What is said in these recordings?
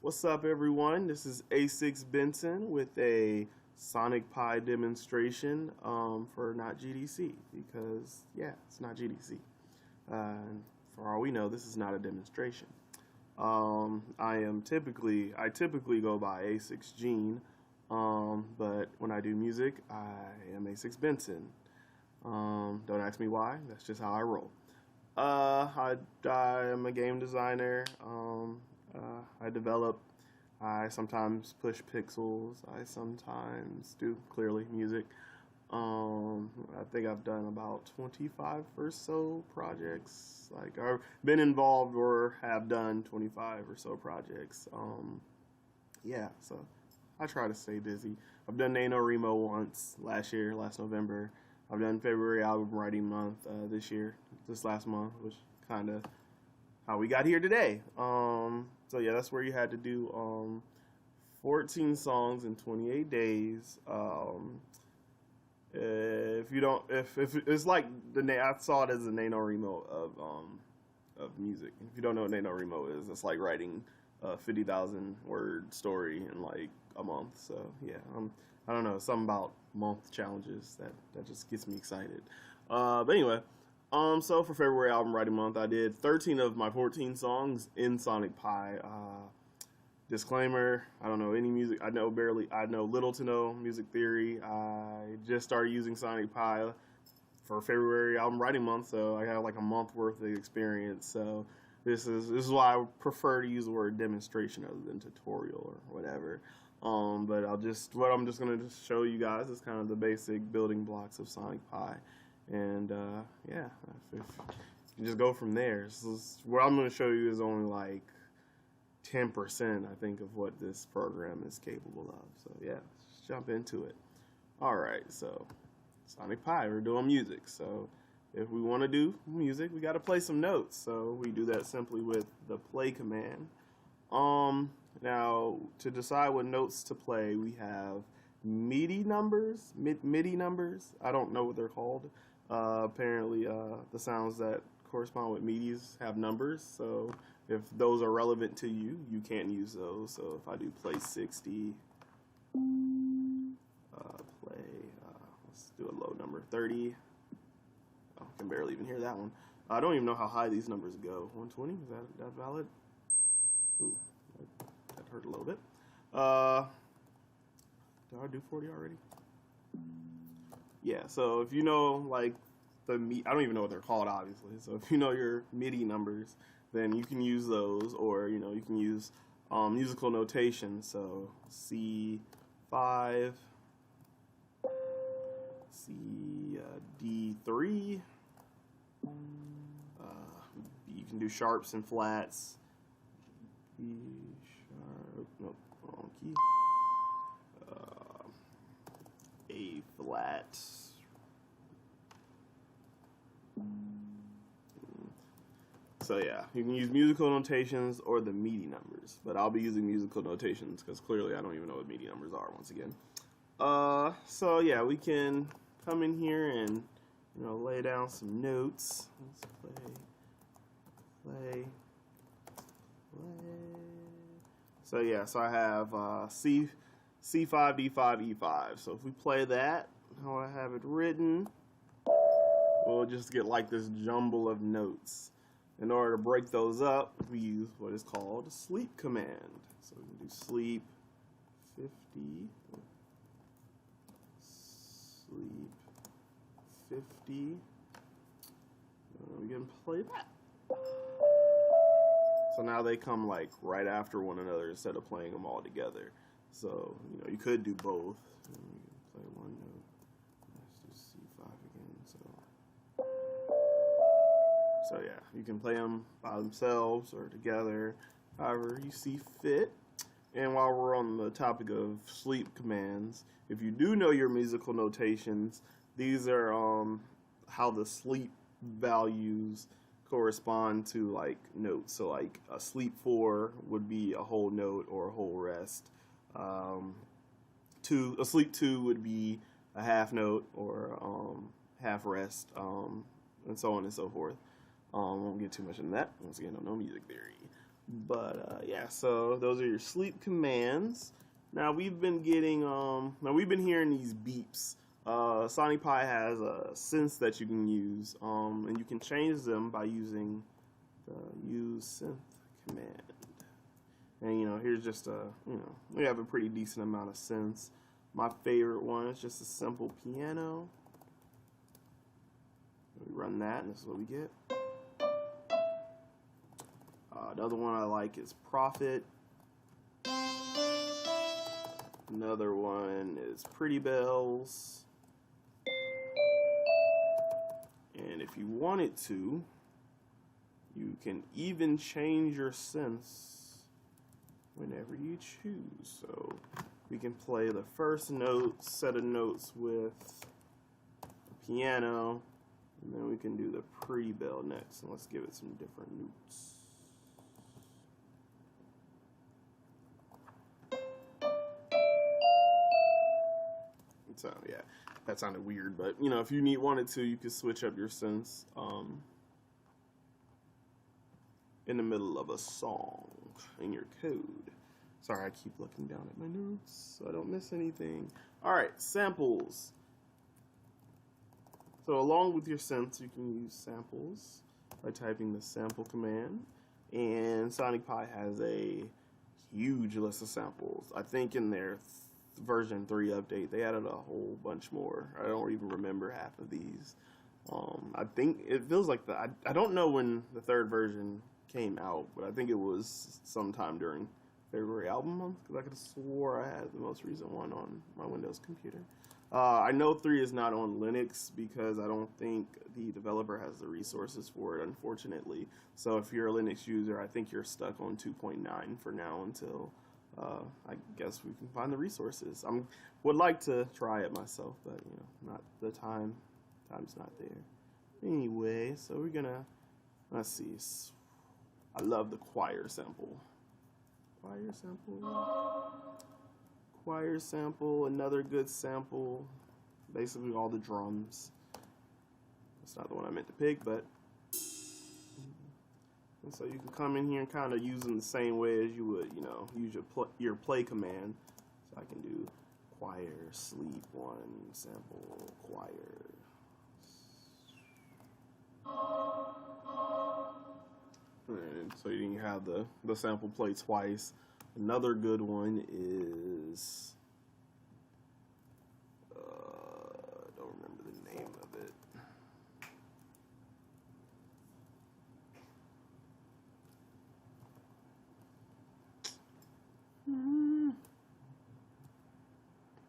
What's up, everyone? This is A6 Benson with a Sonic Pi demonstration for NotGDC because, yeah, it's not GDC. For all we know, this is not a demonstration. I typically go by A6 Gene, but when I do music, I am A6 Benson. Don't ask me why. That's just how I roll. I am a game designer. I develop. I sometimes push pixels. I sometimes do clearly music. I think I've done about 25 or so projects. Like I've been involved or have done 25 or so projects. Yeah, so I try to stay busy. I've done NaNoWriMo once last November. I've done February album writing month this last month, which kind of how we got here today. So yeah, that's where you had to do 14 songs in 28 days. If you don't, if it's like I saw it as a NaNoWriMo of music. If you don't know what NaNoWriMo is, it's like writing a 50,000 word story in like a month. So yeah, I don't know, something about month challenges that just gets me excited. But anyway, so for February album writing month, I did 13 of my 14 songs in Sonic Pi. Disclaimer: I don't know any music. I know little to no music theory. I just started using Sonic Pi for February album writing month, so I have like a month worth of experience. So this is why I prefer to use the word demonstration other than tutorial or whatever. But what I'm just gonna just show you guys is kind of the basic building blocks of Sonic Pi, and yeah, if you just go from there. What I'm gonna show you is only like 10%, I think, of what this program is capable of. So yeah, let's jump into it. Alright, so Sonic Pi, we're doing music. So if we want to do music, we got to play some notes. So we do that simply with the play command. Now, to decide what notes to play, we have MIDI numbers. MIDI numbers. I don't know what they're called. Apparently, the sounds that correspond with MIDIs have numbers. So if those are relevant to you, you can't use those. So if I do play 60, let's do a low number, 30. I can barely even hear that one. I don't even know how high these numbers go. 120, is that valid? Ooh, that hurt a little bit. Did I do 40 already? Yeah, so if you know, like, I don't even know what they're called, obviously. So if you know your MIDI numbers, then you can use those, or, you can use musical notation. So C5, D3. You can do sharps and flats. B sharp, nope, wrong key. A flat. So yeah, you can use musical notations or the MIDI numbers, but I'll be using musical notations because clearly I don't even know what MIDI numbers are once again. So yeah, we can come in here and lay down some notes. Let's play. So yeah, so I have C5, D5, E5. So if we play that, how I have it written, we'll just get like this jumble of notes. In order to break those up, we use what is called a sleep command. So we can do sleep 50, sleep 50. We can play that. So now they come like right after one another instead of playing them all together. So you could do both. You can play one note. Let's do C5 again. So yeah, you can play them by themselves or together, however you see fit. And while we're on the topic of sleep commands, if you do know your musical notations, these are how the sleep values correspond to like notes. So like a sleep 4 would be a whole note or a whole rest. A sleep 2 would be a half note or half rest, and so on and so forth. Won't get too much into that. Once again, I don't know music theory. But yeah, so those are your sleep commands. Now we've been getting we've been hearing these beeps. Sonic Pi has synths that you can use, and you can change them by using the use synth command. And here's just we have a pretty decent amount of synths. My favorite one is just a simple piano. We run that, and this is what we get. Another one I like is Prophet. Another one is Pretty Bells. And if you wanted to, you can even change your synths whenever you choose. So we can play the first set of notes with the piano, and then we can do the Pretty Bell next. And let's give it some different notes. So yeah, that sounded weird, but if you wanted to, you could switch up your synths in the middle of a song in your code. Sorry, I keep looking down at my notes so I don't miss anything. All right, samples. So along with your synths, you can use samples by typing the sample command. And Sonic Pi has a huge list of samples. I think in their version 3 update, they added a whole bunch more. I don't even remember half of these. I think it feels like I don't know when the 3rd version came out, but I think it was sometime during February album month, because I could have swore I had the most recent one on my Windows computer. I know 3 is not on Linux because I don't think the developer has the resources for it, unfortunately. So if you're a Linux user, I think you're stuck on 2.9 for now until I guess we can find the resources. Would like to try it myself, but not the time's not there. Anyway, so we're gonna let's see. I love the choir sample. Choir sample, another good sample. Basically all the drums. That's not the one I meant to pick, but and so you can come in here and kind of use them the same way as you would, use your play command. So I can do choir, sleep, one, sample, choir. And so you can have the sample play twice. Another good one is, I don't remember the name of it.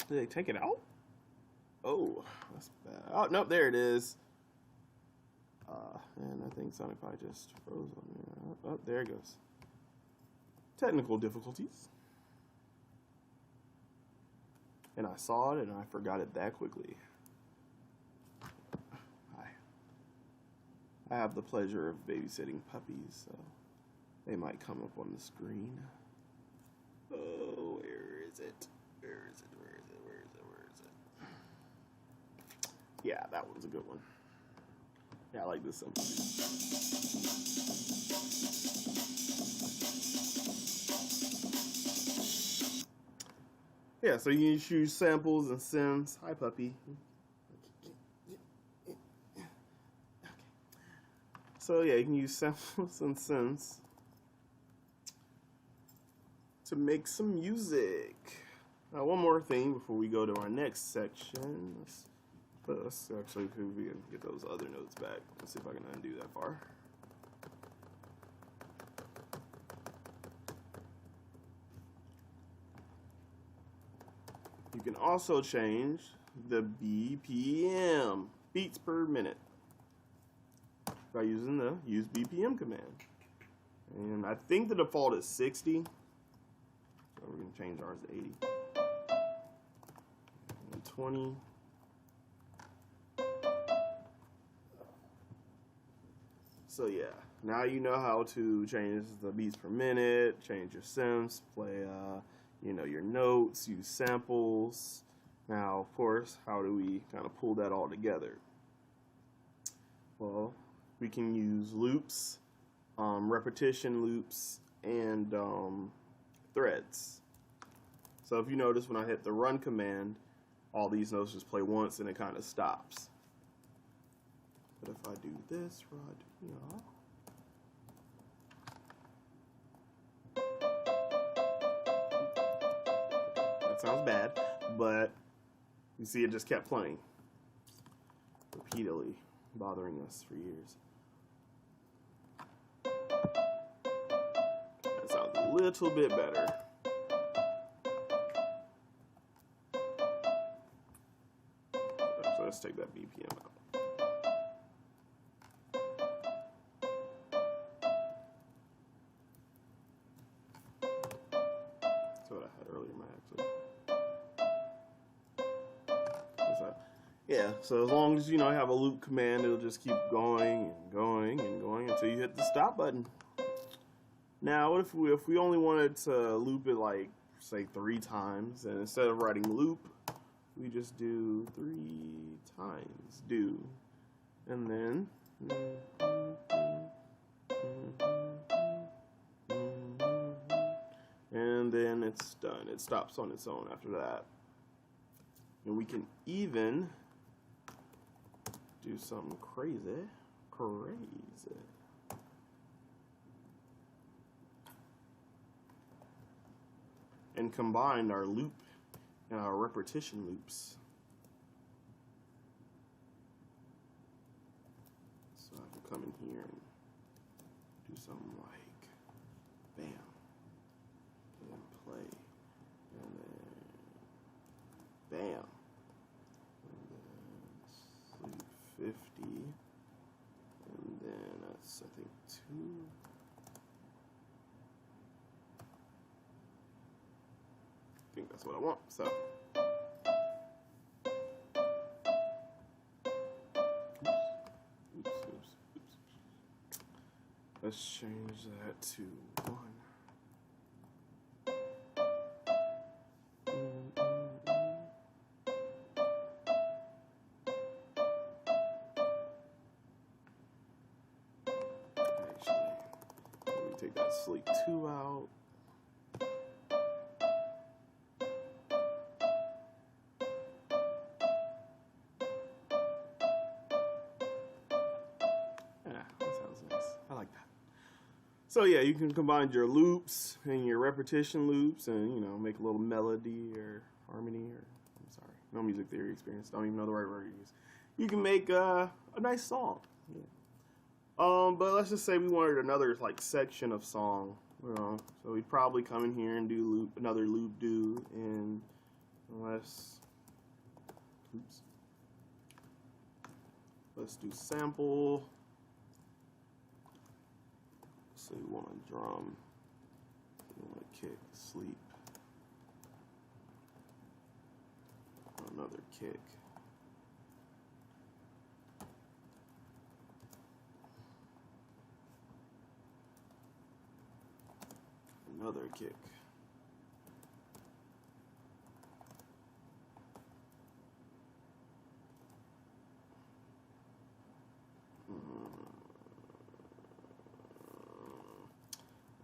Did they take it out? Oh, that's bad. Oh, nope, there it is. And I think Sonic Pi just froze on me. Oh, there it goes. Technical difficulties. And I saw it and I forgot it that quickly. I have the pleasure of babysitting puppies, so they might come up on the screen. Oh, where is it? Yeah, that one's a good one. Yeah, I like this one. Yeah, so you can choose samples and synths. Hi, puppy. Okay. So yeah, you can use samples and synths to make some music. Now, one more thing before we go to our next section. Let's actually see if we can get those other notes back. Let's see if I can undo that far. You can also change the BPM, beats per minute, by using the use BPM command. And I think the default is 60. So we're going to change ours to 80. And 20. So yeah, now you know how to change the beats per minute, change your synths, play your notes, use samples. Now, of course, how do we kind of pull that all together? Well, we can use loops, repetition loops, and threads. So if you notice, when I hit the run command, all these notes just play once and it kind of stops. But if I do this, that sounds bad, but you see it just kept playing repeatedly, bothering us for years. That sounds a little bit better. So let's take that BPM out. That's what I had earlier, actually. Yeah, so as long as you have a loop command, it'll just keep going and going and going until you hit the stop button. Now, what if we only wanted to loop it like say 3 times, and instead of writing loop, we just do 3 times do, and then it's done. It stops on its own after that. And we can even do something crazy. And combine our loop and our repetition loops. So I can come in here and do something like bam, and then play, and then bam, and then sleep 50, and then that's I think 2. I think that's what I want. So oops. Let's change that to 1. Actually, let me take that sleep 2 out. So yeah, you can combine your loops and your repetition loops and, make a little melody or harmony or, I'm sorry, no music theory experience, don't even know the right word to use. You can make a nice song. Yeah. But let's just say we wanted another section of song, so we'd probably come in here and do another loop do, and let's do sample. So we want a drum, we want a kick, sleep, another kick, another kick,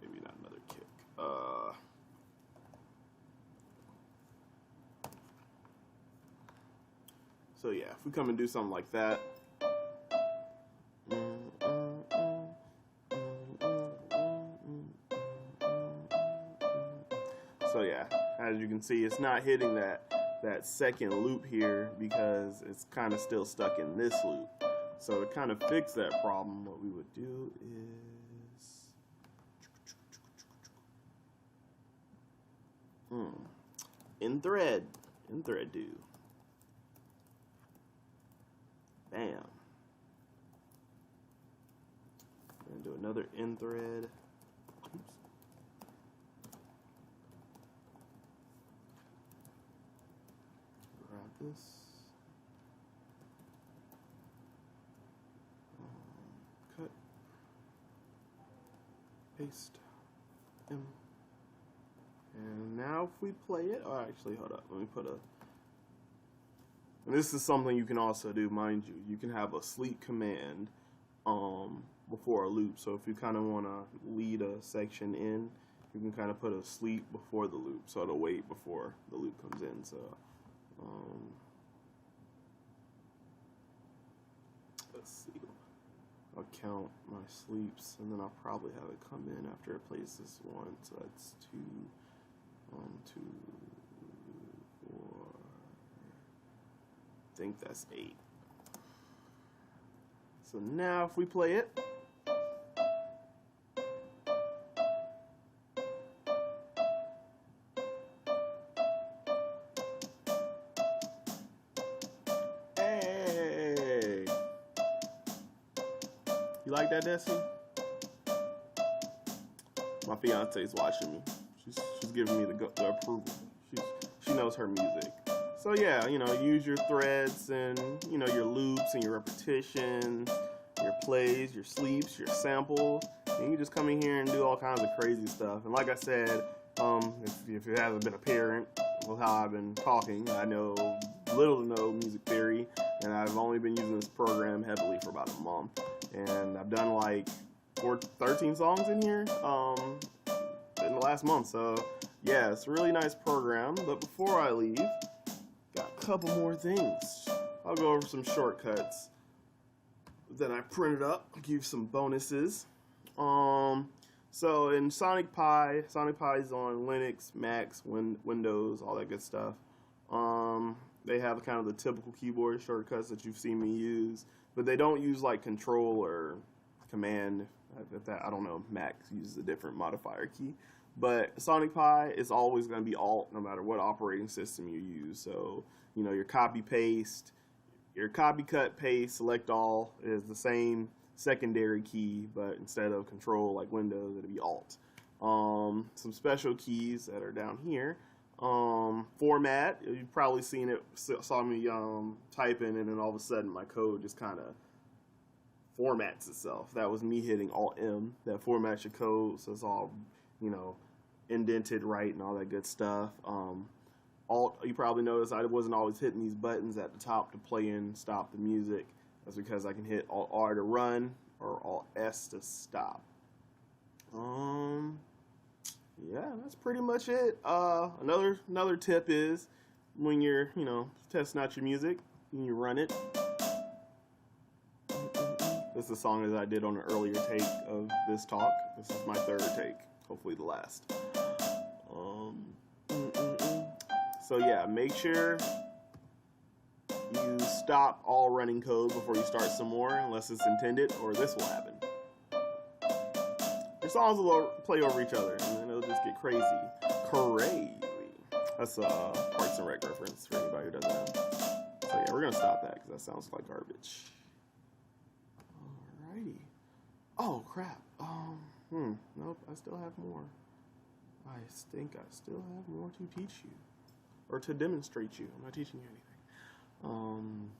maybe not another kick. So yeah, if we come and do something like that. So yeah, as you can see, it's not hitting that second loop here because it's kind of still stuck in this loop. So to kind of fix that problem, what we would do is in thread do. Bam. And do another in thread. Oops. Grab this. Cut. Paste. M. And now if we play it, actually hold up, let me put a, and this is something you can also do, mind you. You can have a sleep command before a loop. So if you kind of want to lead a section in, you can kind of put a sleep before the loop, so it'll wait before the loop comes in. So let's see. I'll count my sleeps, and then I'll probably have it come in after it plays this one. So that's 2, 2, 4. I think that's 8. So now if we play it, hey, you like that, Desi? My fiance's watching me. She's giving me the approval. She knows her music. So yeah, use your threads and your loops and your repetitions, your plays, your sleeps, your samples. And you just come in here and do all kinds of crazy stuff. And like I said, if it hasn't been apparent with how I've been talking, I know little to no music theory, and I've only been using this program heavily for about a month. And I've done like 13 songs in here in the last month. So yeah, it's a really nice program. But before I leave, got a couple more things. I'll go over some shortcuts that I printed up. I'll give you some bonuses. So in Sonic Pi is on Linux, Macs, Windows, all that good stuff. They have kind of the typical keyboard shortcuts that you've seen me use, but they don't use like Control or Command. I don't know. Mac uses a different modifier key. But Sonic Pi is always going to be Alt no matter what operating system you use. So, your copy paste, your copy cut paste, select all is the same secondary key, but instead of Control like Windows, it'll be Alt. Some special keys that are down here. Format, you've probably seen it, saw me typing, and then all of a sudden my code just kind of formats itself. That was me hitting Alt-M. That formats your code, so it's all, indented right and all that good stuff. Alt, you probably noticed I wasn't always hitting these buttons at the top to play and stop the music. That's because I can hit Alt-R to run or Alt-S to stop. Yeah, that's pretty much it. Another tip is when you're, testing out your music, when you run it. This is a song that I did on an earlier take of this talk. This is my 3rd take, hopefully the last. So yeah, make sure you stop all running code before you start some more, unless it's intended, or this will happen. Your songs will play over each other, and then it'll just get crazy. That's a Parks and Rec reference for anybody who doesn't know. So yeah, we're gonna stop that because that sounds like garbage. Alrighty. Oh crap. Nope. I still have more. I think I still have more to teach you, or to demonstrate you. I'm not teaching you anything.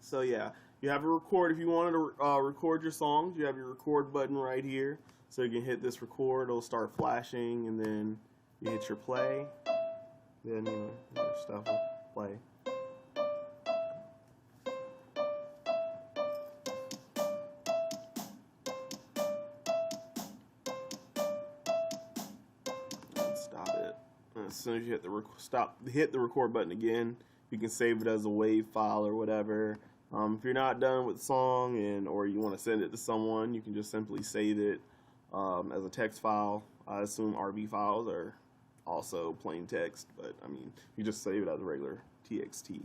So yeah, you have a record. If you wanted to record your songs, you have your record button right here. So you can hit this record, it'll start flashing, and then you hit your play. Then your stuff will play. Stop it. And as soon as you hit hit the record button again, you can save it as a WAV file or whatever. If you're not done with the song or you want to send it to someone, you can just simply save it as a text file. I assume RV files are also plain text, but I mean, you just save it as a regular TXT,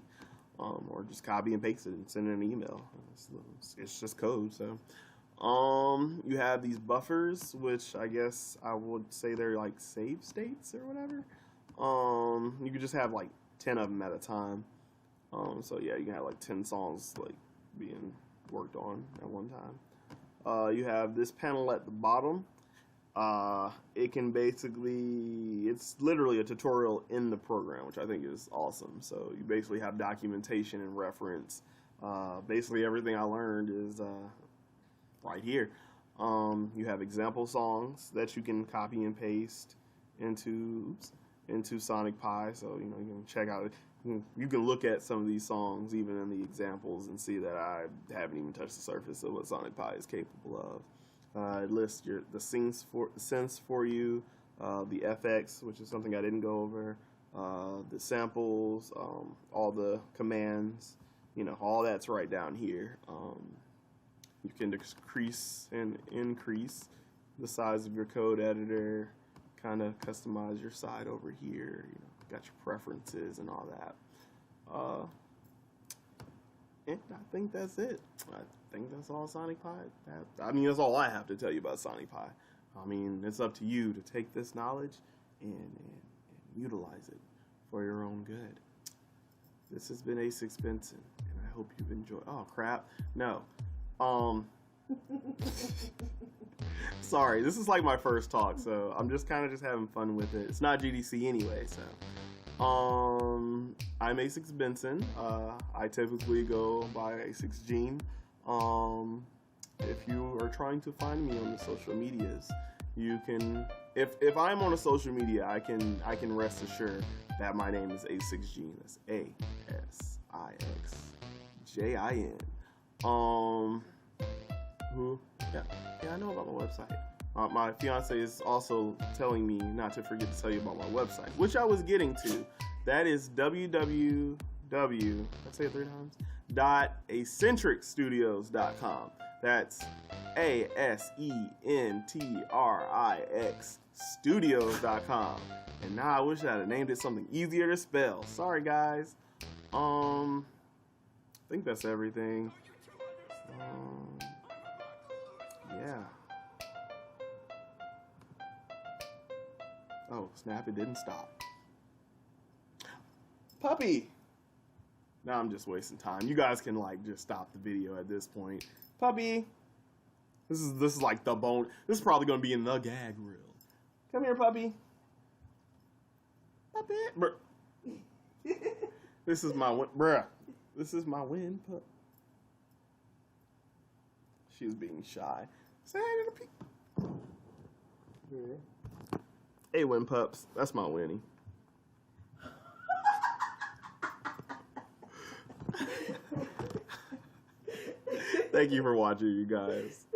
or just copy and paste it and send it in an email. It's just code. So you have these buffers, which I guess I would say they're like save states or whatever. You could just have like 10 of them at a time. So yeah, you can have like 10 songs like being worked on at one time. You have this panel at the bottom. It can it's literally a tutorial in the program, which I think is awesome. So you basically have documentation and reference. Basically everything I learned is right here. You have example songs that you can copy and paste into into Sonic Pi, so you can check out. You can look at some of these songs, even in the examples, and see that I haven't even touched the surface of what Sonic Pi is capable of. It lists the synths for you, the FX, which is something I didn't go over, the samples, all the commands, all that's right down here. You can decrease and increase the size of your code editor, kind of customize your side over here, got your preferences and all that. And I think that's it. I think that's all Sonic Pi. That's all I have to tell you about Sonic Pi. It's up to you to take this knowledge and utilize it for your own good. This has been A6 Benson, and I hope you've enjoyed. Oh crap, no. Sorry, this is like my first talk, so I'm just kind of having fun with it. It's not GDC anyway, so. I'm A6 Benson. I typically go by A6 Gene. If you are trying to find me on the social medias, you can. If I'm on a social media, I can rest assured that my name is A6 Gene. That's ASIXJIN. Yeah, I know about my website. My fiance is also telling me not to forget to tell you about my website, which I was getting to. That is www. Let's say it 3 times. .eccentricstudios.com. That's ASENTRIX studios.com. And now I wish I had named it something easier to spell. Sorry, guys. I think that's everything. Yeah. Oh, snap, it didn't stop. Puppy! Now I'm just wasting time. You guys can just stop the video at this point. Puppy! This is like the bone. This is probably gonna be in the gag reel. Come here, puppy. Puppy. Bruh. This is my bruh. This is my win pup. She's being shy. Say hi to the people. Yeah. Hey, win pups. That's my Winnie. Thank you for watching, you guys.